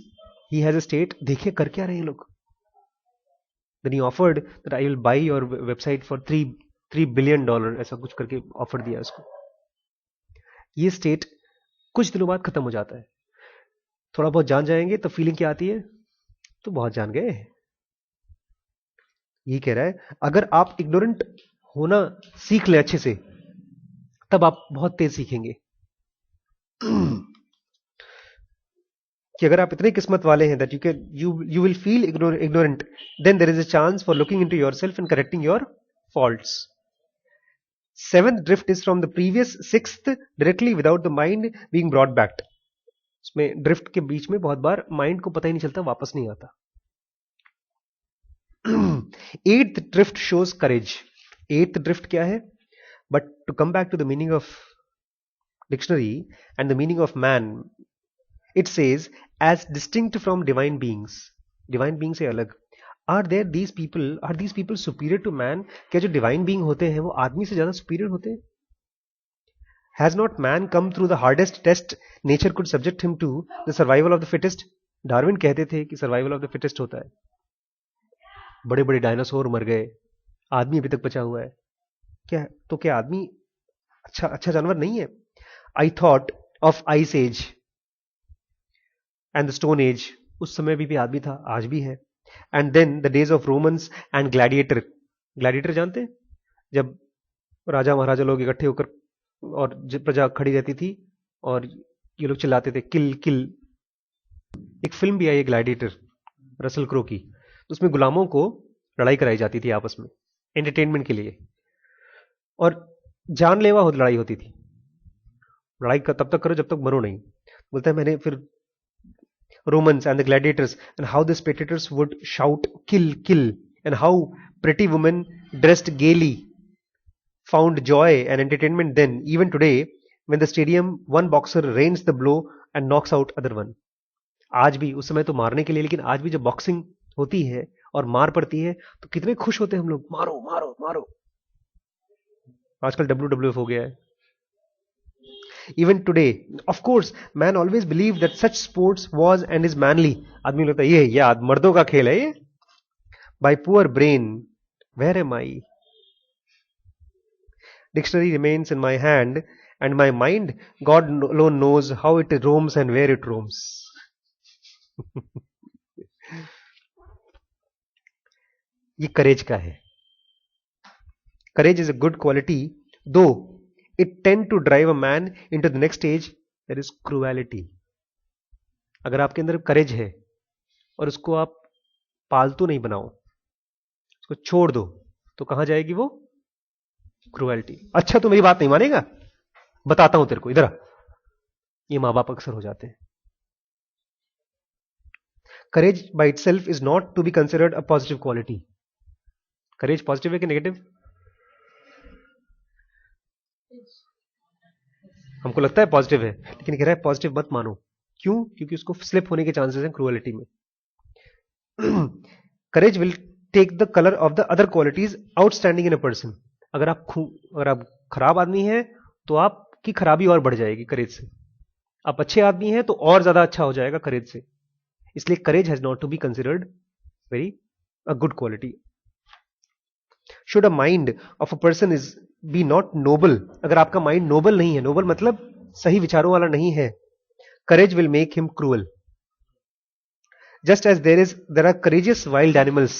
he has a state. देखिए कर क्या रहे हैं लोग. Then he offered that I will buy your website for $3 billion, ऐसा कुछ करके ऑफर दिया उसको. ये स्टेट कुछ दिनों बाद खत्म हो जाता है. थोड़ा बहुत जान जाएंगे तो फीलिंग क्या आती है, तो बहुत जान गए. ये कह रहा है अगर आप इग्नोरेंट होना सीख ले अच्छे से, तब आप बहुत तेज सीखेंगे. कि अगर आप इतने किस्मत वाले हैं that you will feel ignorant, then there is a chance for looking into yourself and correcting your faults. Seventh drift is from the previous sixth directly without the mind being brought back. उसमें drift के बीच में बहुत बार mind को पता ही नहीं चलता, वापस नहीं आता. Eighth drift shows courage. Eighth drift क्या है? But to come back to the meaning of dictionary and the meaning of man, it says as distinct from divine beings. Divine being से अलग. Are these people superior to man? क्या जो divine being होते हैं वो आदमी से ज्यादा सुपीरियर होते हैं? Has not man come through the hardest test nature could subject him to the survival of the fittest? Darwin कहते थे कि सर्वाइवल ऑफ द फिटेस्ट होता है. बड़े बड़े डायनासोर मर गए, आदमी अभी तक बचा हुआ है. क्या आदमी अच्छा जानवर नहीं है? I thought of ice age and the stone age. उस समय भी आदमी था, आज भी है. And then the days of Romans and gladiator. Gladiator जानते हैं? जब राजा महाराजा लोग इकट्ठे होकर और प्रजा खड़ी रहती थी और ये लोग चिल्लाते थे किल किल. एक फिल्म भी आई है ग्लैडिएटर, रसल क्रो की. उसमें गुलामों को लड़ाई कराई जाती थी आपस में एंटरटेनमेंट के लिए, और जानलेवा लड़ाई होती थी. लड़ाई तब तक करो जब तक मरो नहीं. बोलता है मैंने फिर Romans and the gladiators, and how the spectators would shout kill kill, and how pretty women dressed gaily found joy and entertainment then. Even today when the stadium one boxer rains the blow and knocks out other one. आज भी, उस समय तो मारने के लिए, लेकिन आज भी जब बॉक्सिंग होती है और मार पड़ती है तो कितने खुश होते हैं हम लोग, मारो मारो मारो. आजकल WWF हो गया है. Even today, of course, man always believed that such sports was and is manly. आदमी लगता है ये मर्दों का खेल है ये. By poor brain, where am I? Dictionary remains in my hand, and my mind, God alone knows how it roams and where it roams. ये करेज का है. Courage is a good quality, though it tend to drive a man into the next stage there is cruelty. अगर आपके अंदर करेज है और उसको आप पालतू नहीं बनाओ, उसको छोड़ दो, तो कहां जाएगी वो? क्रूएलिटी। अच्छा तो मेरी बात नहीं मानेगा, बताता हूं तेरे को, इधर आ। ये मां बाप अक्सर हो जाते हैं। Courage by itself is not to be considered a positive quality. Courage positive है कि नेगेटिव? हमको लगता है पॉजिटिव है, लेकिन कह रहा है पॉजिटिव मत मानो। क्यों? क्योंकि उसको स्लिप होने के चांसेस हैं क्रूएलिटी में। Courage will take the colour of the other qualities outstanding in a person. अगर आप खराब आदमी हैं तो आपकी खराबी और बढ़ जाएगी करेज से। आप अच्छे आदमी हैं तो और ज्यादा अच्छा हो जाएगा करेज से। इसलिए courage has not to be considered very a good quality. Should a mind of a person is be not noble, अगर आपका माइंड नोबल नहीं है, नोबल मतलब सही विचारों वाला नहीं है, courage will make him cruel. Just as there are courageous wild animals,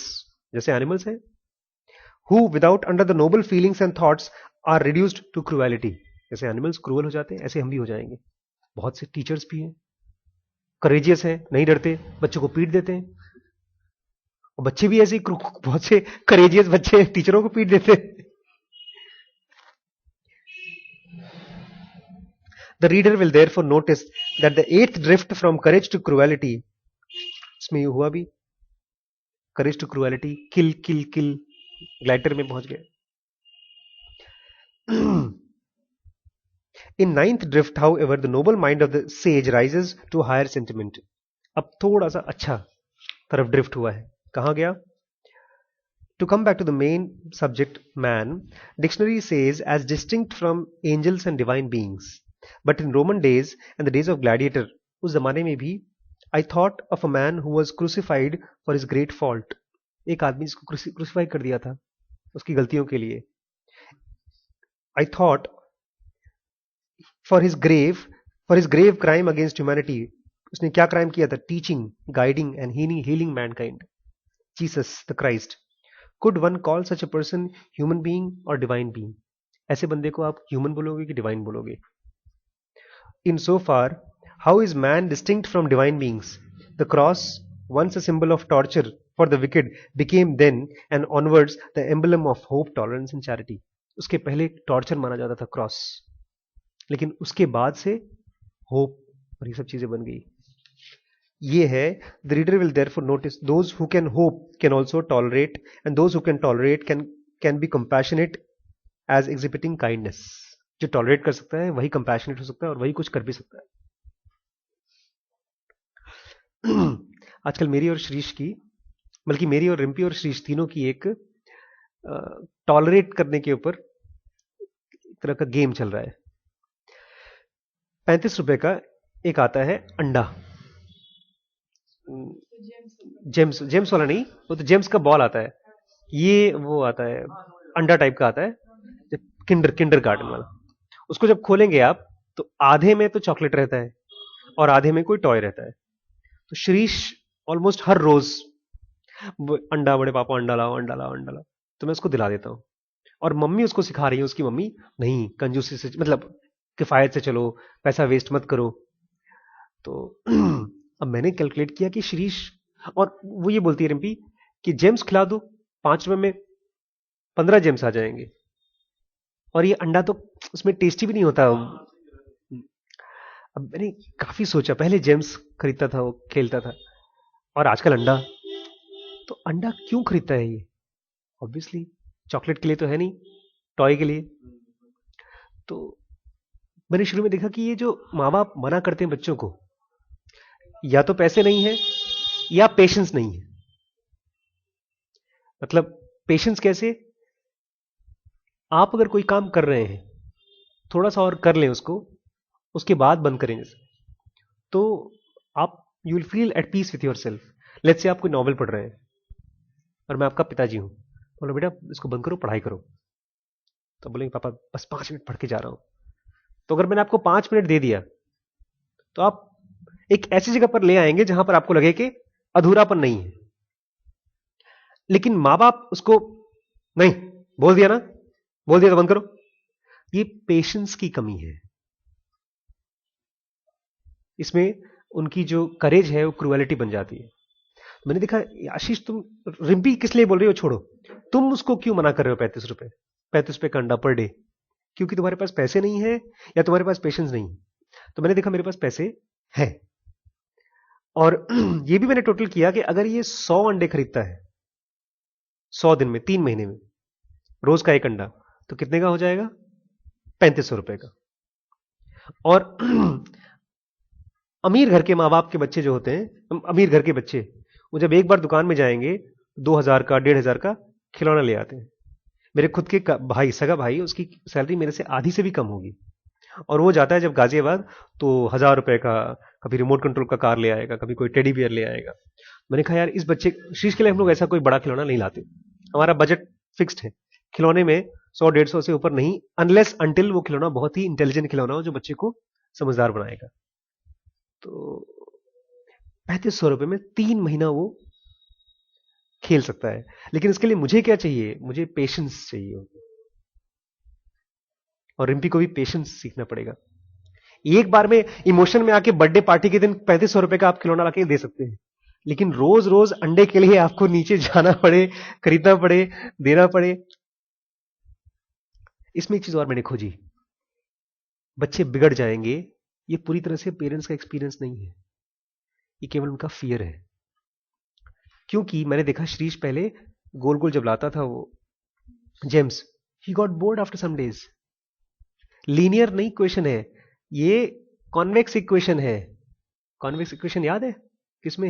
जैसे एनिमल्स हैं, who without under the noble feelings and thoughts are reduced to cruelty। जैसे एनिमल्स क्रूअल हो जाते हैं, ऐसे हम भी हो जाएंगे। बहुत से टीचर्स भी हैं, करेजियस हैं, नहीं डरते, बच्चों को पीट देते हैं। और बच्चे भी ऐसे बहुत से करेजियस बच्चे टीचरों को पीट देते हैं। The reader will therefore notice that the eighth drift from courage to cruelty, इसमें ये हुआ भी, courage to cruelty, kill kill kill, ग्लाइटर में पहुंच गए। In ninth drift, however, the noble mind of the sage rises to higher sentiment। अब थोड़ा सा अच्छा तरफ ड्रिफ्ट हुआ है। कहां गया? To come back to the main subject, man, dictionary says as distinct from angels and divine beings। But in Roman days and the days of Gladiator, उस जमाने में भी, I thought of a man who was crucified for his great fault। एक आदमी जिसको crucify कर दिया था उसकी गलतियों के लिए। I thought for his grave crime against humanity। उसने क्या क्राइम किया था? Teaching, guiding and healing mankind. Jesus the Christ. Could one call such a person human being or divine being? ऐसे बंदे को आप ह्यूमन बोलोगे कि डिवाइन बोलोगे? In so far how is man distinct from divine beings? The cross, once a symbol of torture for the wicked, became then and onwards the emblem of hope, tolerance and charity। उसके पहले torture माना जाता था cross, लेकिन उसके बाद से hope और ये सब चीजें बन गई। ये है, the reader will therefore notice those who can hope can also tolerate and those who can tolerate can be compassionate as exhibiting kindness. जो टॉलरेट कर सकता है वही कंपैशनेट हो सकता है और वही कुछ कर भी सकता है। आजकल मेरी और श्रीश की, बल्कि मेरी और रिम्पी और श्रीश तीनों की एक टॉलरेट करने के ऊपर एक तरह का गेम चल रहा है। 35 रुपए का एक आता है अंडा, जेम्स वाला नहीं, वो तो जेम्स का बॉल आता है, ये वो आता है अंडा टाइप का आता है, किंडर गार्डन वाला। उसको जब खोलेंगे आप तो आधे में तो चॉकलेट रहता है और आधे में कोई टॉय रहता है। तो श्रीश ऑलमोस्ट हर रोज अंडा, बड़े पापा अंडा लाओ अंडा लाओ अंडा लाओ, तो मैं उसको दिला देता हूं। और मम्मी उसको सिखा रही है, उसकी मम्मी, नहीं कंजूसी से, मतलब किफायत से चलो, पैसा वेस्ट मत करो। तो अब मैंने कैलकुलेट किया कि श्रीश, और वो ये बोलती है रिम्पी कि जेम्स खिला दो, 5 रुपए में 15 जेम्स आ जाएंगे, और ये अंडा तो उसमें टेस्टी भी नहीं होता। अब मैंने काफी सोचा, पहले जेम्स खरीदता था, वो खेलता था, और आजकल अंडा। तो अंडा क्यों खरीदता है ये? ऑब्वियसली चॉकलेट के लिए तो है नहीं, टॉय के लिए। तो मैंने शुरू में देखा कि ये जो माँ बाप मना करते हैं बच्चों को, या तो पैसे नहीं है या पेशेंस नहीं है। मतलब पेशेंस कैसे? आप अगर कोई काम कर रहे हैं, थोड़ा सा और कर लें उसको, उसके बाद बंद करें जैसे, तो आप you will feel at peace with yourself. Let's say आप कोई नॉवल पढ़ रहे हैं और मैं आपका पिताजी हूं, बोलो बेटा इसको बंद करो, पढ़ाई करो। तो बोलेंगे पापा बस 5 मिनट पढ़ के जा रहा हूं। तो अगर मैंने आपको 5 मिनट दे दिया, तो आप एक ऐसी जगह पर ले आएंगे जहां पर आपको लगे कि अधूरापन नहीं है। लेकिन मां बाप उसको, नहीं बोल दिया ना, बोल दिया तो बंद करो। ये पेशेंस की कमी है। इसमें उनकी जो करेज है वो क्रुएलिटी बन जाती है। मैंने देखा, आशीष तुम रिम्पी किस लिए बोल रही हो, छोड़ो, तुम उसको क्यों मना कर रहे हो 35 रुपए, 35 रुपए का अंडा पर डे? क्योंकि तुम्हारे पास पैसे नहीं है या तुम्हारे पास पेशेंस नहीं है? तो मैंने देखा मेरे पास पैसे हैं, और ये भी मैंने टोटल किया कि अगर ये 100 अंडे खरीदता है 100 दिन में, 3 महीने में, रोज का एक अंडा, तो कितने का हो जाएगा? 3500 रुपए का। और अमीर घर के माँ बाप के बच्चे जो होते हैं, अमीर घर के बच्चे, वो जब एक बार दुकान में जाएंगे 2000 का 1500 का खिलौना ले आते हैं। मेरे खुद के भाई, सगा भाई, उसकी सैलरी मेरे से आधी से भी कम होगी, और वो जाता है जब गाजियाबाद तो 1000 रुपए का कभी रिमोट कंट्रोल का कार ले आएगा, कभी कोई टेडी बियर ले आएगा। मैंने कहा यार, इस बच्चे शीश के लिए हम लोग ऐसा कोई बड़ा खिलौना नहीं लाते, हमारा बजट फिक्स्ड है खिलौने में, 100-150 से ऊपर नहीं, अनलेस अनटिल वो खिलौना बहुत ही इंटेलिजेंट खिलौना हो जो बच्चे को समझदार बनाएगा। तो 3500 रुपए में 3 महीना वो खेल सकता है। लेकिन इसके लिए मुझे क्या चाहिए? मुझे पेशेंस चाहिए, और रिम्पी को भी पेशेंस सीखना पड़ेगा। एक बार में इमोशन में आके बर्थडे पार्टी के दिन 3500 रुपए का आप खिलौना लाके दे सकते हैं, लेकिन रोज रोज अंडे के लिए आपको नीचे जाना पड़े, खरीदना पड़े, देना पड़े। इसमें एक चीज और मैंने खोजी, बच्चे बिगड़ जाएंगे, ये पूरी तरह से पेरेंट्स का एक्सपीरियंस नहीं है, ये केवल उनका फियर है। क्योंकि मैंने देखा श्रीश पहले गोल गोल जब लाता था वो gems, he got bored after some days. Linear नहीं क्वेश्चन है ये, कॉन्वेक्स इक्वेशन है। कॉन्वेक्स इक्वेशन याद है किसमें?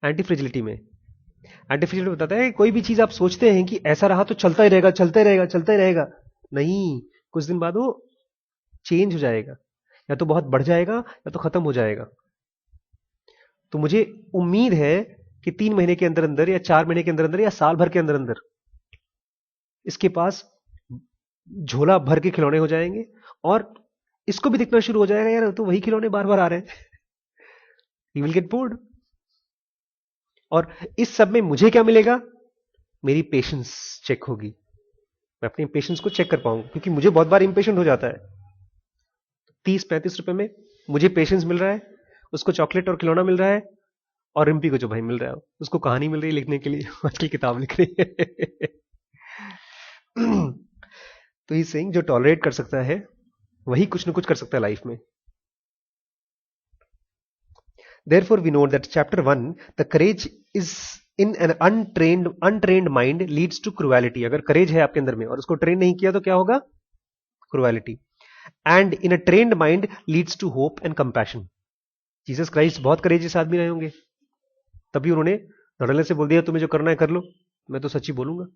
एंटी फ्रिजिलिटी में। एंटी फ्रिजिलिटी बताता है कोई भी चीज आप सोचते हैं कि ऐसा रहा तो चलता ही रहेगा, चलता ही रहेगा, चलता ही रहेगा, नहीं, कुछ दिन बाद वो चेंज हो जाएगा, या तो बहुत बढ़ जाएगा या तो खत्म हो जाएगा। तो मुझे उम्मीद है कि 3 महीने के अंदर अंदर, या 4 महीने के अंदर अंदर, या साल भर के अंदर अंदर इसके पास झोला भर के खिलौने हो जाएंगे, और इसको भी दिखना शुरू हो जाएगा यार तो वही खिलौने बार बार आ रहे हैं, ही विल गेट बोर्ड। और इस सब में मुझे क्या मिलेगा? मेरी पेशेंस चेक होगी, मैं अपनी पेशेंस को चेक कर पाऊंगा, क्योंकि मुझे बहुत बार इंपेशेंट हो जाता है। 30-35 रुपए में मुझे पेशेंस मिल रहा है, उसको चॉकलेट और खिलौना मिल रहा है, और रिम्पी को जो भाई मिल रहा है उसको कहानी मिल रही है लिखने के लिए, आजकल किताब लिख रही है। तो ही सेइंग जो टॉलरेट कर सकता है वही कुछ न कुछ कर सकता है लाइफ में। Therefore, we know that chapter 1, the courage is in an untrained mind leads to cruelty. अगर courage है आपके अंदर में और उसको ट्रेन नहीं किया तो क्या होगा? Cruelty. And in a trained mind leads to hope and compassion. Jesus Christ बहुत करेजियस आदमी रहे होंगे, तभी उन्होंने धड़ल्ले से बोल दिया तुम्हें जो करना है कर लो, मैं तो सच्ची बोलूंगा।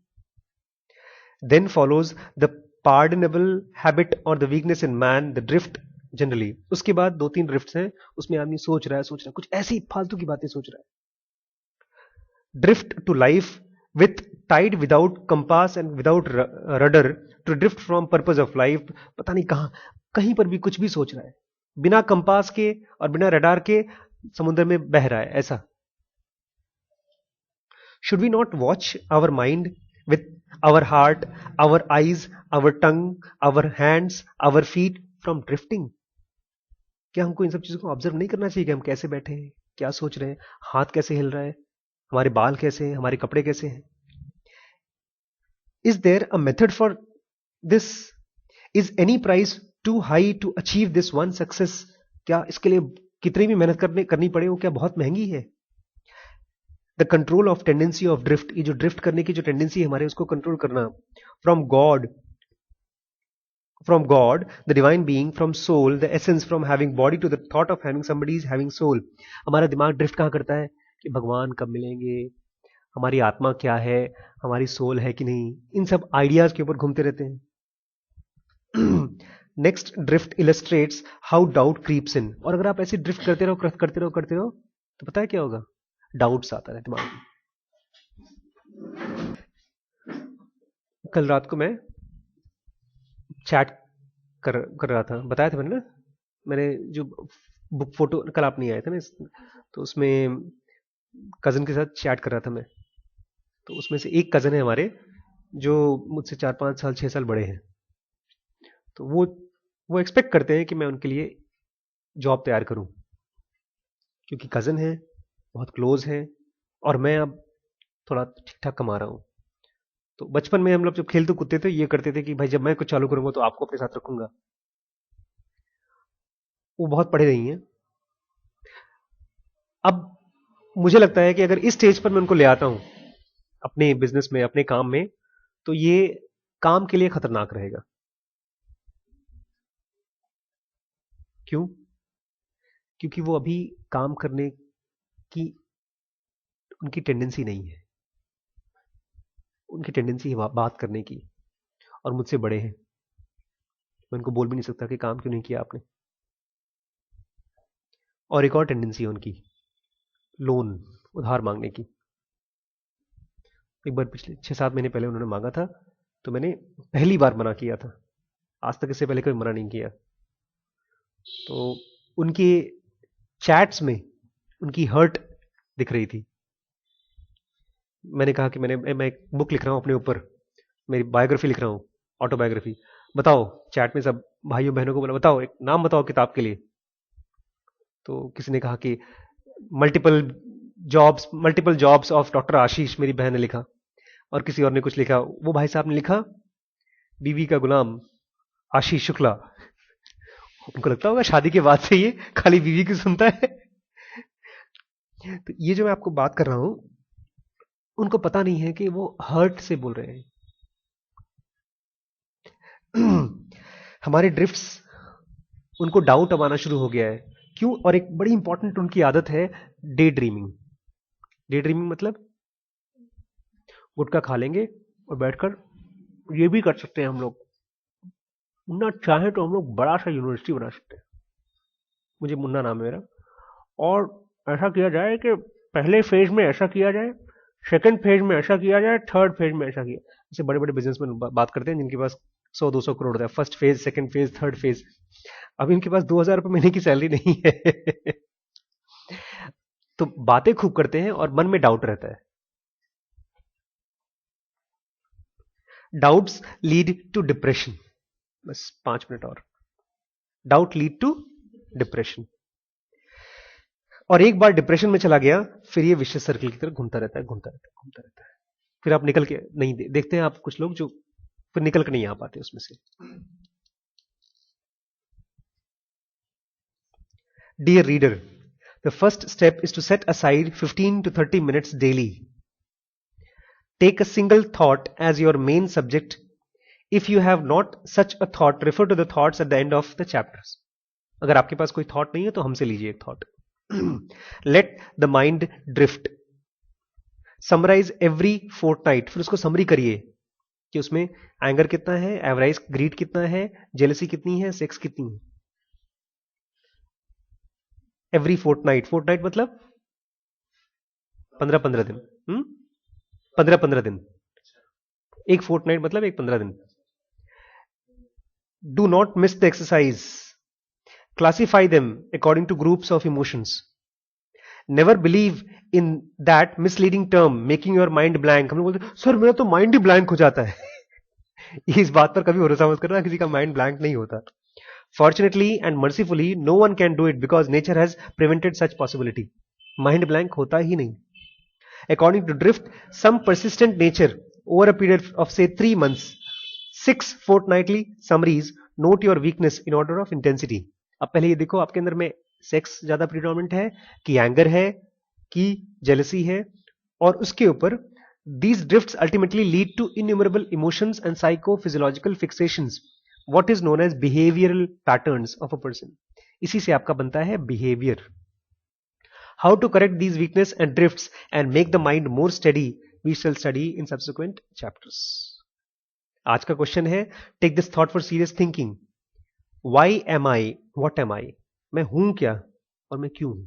Then follows the pardonable habit or the weakness in man, the drift generally. उसके बाद 2-3 ड्रिफ्ट हैं, उसमें आदमी सोच रहा है कुछ ऐसी फालतू की बातें सोच रहा है। Drift to life with tide without compass and without rudder, to drift from purpose of life. पता नहीं कहां, कहीं पर भी कुछ भी सोच रहा है, बिना कंपास के और बिना रडार के समुद्र में बह रहा है, ऐसा। Should we not watch our mind with our heart, our eyes, our tongue, our hands, our feet from drifting? क्या हमको इन सब चीजों को ऑब्जर्व नहीं करना चाहिए कि हम कैसे बैठे हैं, क्या सोच रहे हैं, हाथ कैसे हिल रहा है, हमारे बाल कैसे हैं, हमारे कपड़े कैसे हैं? Is there a method for this? Is any price too high to achieve this one success? क्या इसके लिए कितनी भी मेहनत करनी पड़े वो क्या बहुत महंगी है? The control of tendency of drift, ये जो ड्रिफ्ट करने की जो टेंडेंसी है हमारे, उसको कंट्रोल करना। From God, the divine being, from soul, the essence, from having body to the thought of having somebody is having soul। हमारा दिमाग ड्रिफ्ट कहाँ करता है कि भगवान कब मिलेंगे, हमारी आत्मा क्या है, हमारी सोल है कि नहीं, इन सब आइडियाज के ऊपर घूमते रहते हैं। Next drift illustrates how doubt creeps in. और अगर आप ऐसे ड्रिफ्ट करते रहो तो पता है क्या होगा? डाउट्स आता है दिमाग में। कल रात को मैं चैट कर रहा था, बताया था मैंने ना, मैंने जो बुक फोटो, कल आप नहीं आए थे ना, तो उसमें कजन के साथ चैट कर रहा था मैं। तो उसमें से एक कजन है हमारे जो मुझसे 4-5 साल 6 साल बड़े हैं। तो वो एक्सपेक्ट करते हैं कि मैं उनके लिए जॉब तैयार करूं, क्योंकि कजन है, बहुत क्लोज है, और मैं अब थोड़ा ठीक ठाक कमा रहा हूं। तो बचपन में हम लोग जब खेलते कूदते थे, ये करते थे कि भाई जब मैं कुछ चालू करूंगा तो आपको अपने साथ रखूंगा। वो बहुत पढ़े नहीं है। अब मुझे लगता है कि अगर इस स्टेज पर मैं उनको ले आता हूं अपने बिजनेस में, अपने काम में, तो ये काम के लिए खतरनाक रहेगा। क्यों? क्योंकि वो अभी काम करने की उनकी टेंडेंसी नहीं है। उनकी टेंडेंसी है बात करने की, और मुझसे बड़े हैं। मैं उनको बोल भी नहीं सकता कि काम क्यों नहीं किया आपने। और एक और टेंडेंसी है उनकी, लोन, उधार मांगने की। एक बार पिछले 6-7 महीने पहले उन्होंने मांगा था, तो मैंने पहली बार मना किया था। आज तक इससे पहले कभी मना नहीं किया। तो उनके चैट्स में उनकी हर्ट दिख रही थी। मैंने कहा कि मैं एक बुक लिख रहा हूं अपने ऊपर, मेरी बायोग्राफी लिख रहा हूं, ऑटोबायोग्राफी। बताओ, चैट में सब भाइयों बहनों को बोला, बताओ एक नाम बताओ किताब के लिए। तो किसी ने कहा कि मल्टीपल जॉब्स ऑफ डॉक्टर आशीष, मेरी बहन ने लिखा। और किसी और ने कुछ लिखा, वो भाई साहब ने लिखा बीवी का गुलाम आशीष शुक्ला। उनको लगता होगा शादी के बाद से ये खाली बीवी की सुनता है। तो ये जो मैं आपको बात कर रहा हूं, उनको पता नहीं है कि वो हर्ट से बोल रहे हैं। हमारे ड्रिफ्ट्स, उनको डाउट अब आना शुरू हो गया है। क्यों? और एक बड़ी इंपॉर्टेंट उनकी आदत है डे ड्रीमिंग। डे ड्रीमिंग मतलब गुटखा खा लेंगे और बैठकर ये भी कर सकते हैं हम लोग, मुन्ना चाहे तो हम लोग बड़ा सा यूनिवर्सिटी बना सकते हैं। मुझे मुन्ना नाम है मेरा। और ऐसा किया जाए कि पहले फेज में ऐसा किया जाए, सेकंड फेज में ऐसा किया जाए, थर्ड फेज में ऐसा किया। जैसे बड़े बड़े बिजनेसमैन बात करते हैं जिनके पास 100-200 करोड़ होता है, first phase, second phase, third phase. अभी इनके पास 2,000 रुपये महीने की सैलरी नहीं है। तो बातें खूब करते हैं और मन में डाउट रहता है। Doubts lead to depression. बस 5 मिनट और। Doubt lead to depression. और एक बार डिप्रेशन में चला गया, फिर ये विशेष सर्कल की तरफ घूमता रहता है, घूमता रहता है, घूमता रहता है। फिर आप निकल के नहीं देखते हैं आप कुछ लोग जो फिर निकल के नहीं आ पाते उसमें से। Dear reader, the first step is to set aside 15 to 30 minutes daily. Take a single thought as your main subject. If you have not such a thought, refer to the thoughts at the end of the chapters. अगर आपके पास कोई thought नहीं है तो हमसे लीजिए एक thought. Let the mind drift. Summarize every fortnight. फिर उसको समरी करिए कि उसमें एंगर कितना है, एवरेज ग्रीड कितना है, जेलसी कितनी है, सेक्स कितनी है। एवरी फोर्टनाइट, फोर्टनाइट मतलब 15-15 दिन। 15-15 दिन। एक फोर्टनाइट मतलब एक 15 दिन। Do not miss the exercise. Classify them according two groups of emotions. Never believe in that misleading term making your mind blank. हम लोग बोलते सर मेरा तो माइंड ही ब्लैंक हो जाता है। इस बात पर कभी भरोसा मत करना, किसी का माइंड ब्लैंक नहीं होता। Fortunately and mercifully no one can do it because nature has prevented such possibility. Mind blank होता ही नहीं। According to drift, some persistent nature over a period of से 3 months, 6 fortnightly summaries, note your weakness in order of intensity. अब पहले ये देखो आपके अंदर में सेक्स ज्यादा प्रीडोमिनेंट है कि एंगर है कि जेलसी है, और उसके ऊपर these drifts ultimately lead to innumerable emotions and psychophysiological fixations, what is known as behavioral patterns of a person. इसी से आपका बनता है behavior. How to correct these weakness and drifts and make the mind more steady, we shall study in subsequent chapters. आज का question है, take this thought for serious thinking. Why am I, what am I. मैं हूं क्या और मैं क्यों हूं।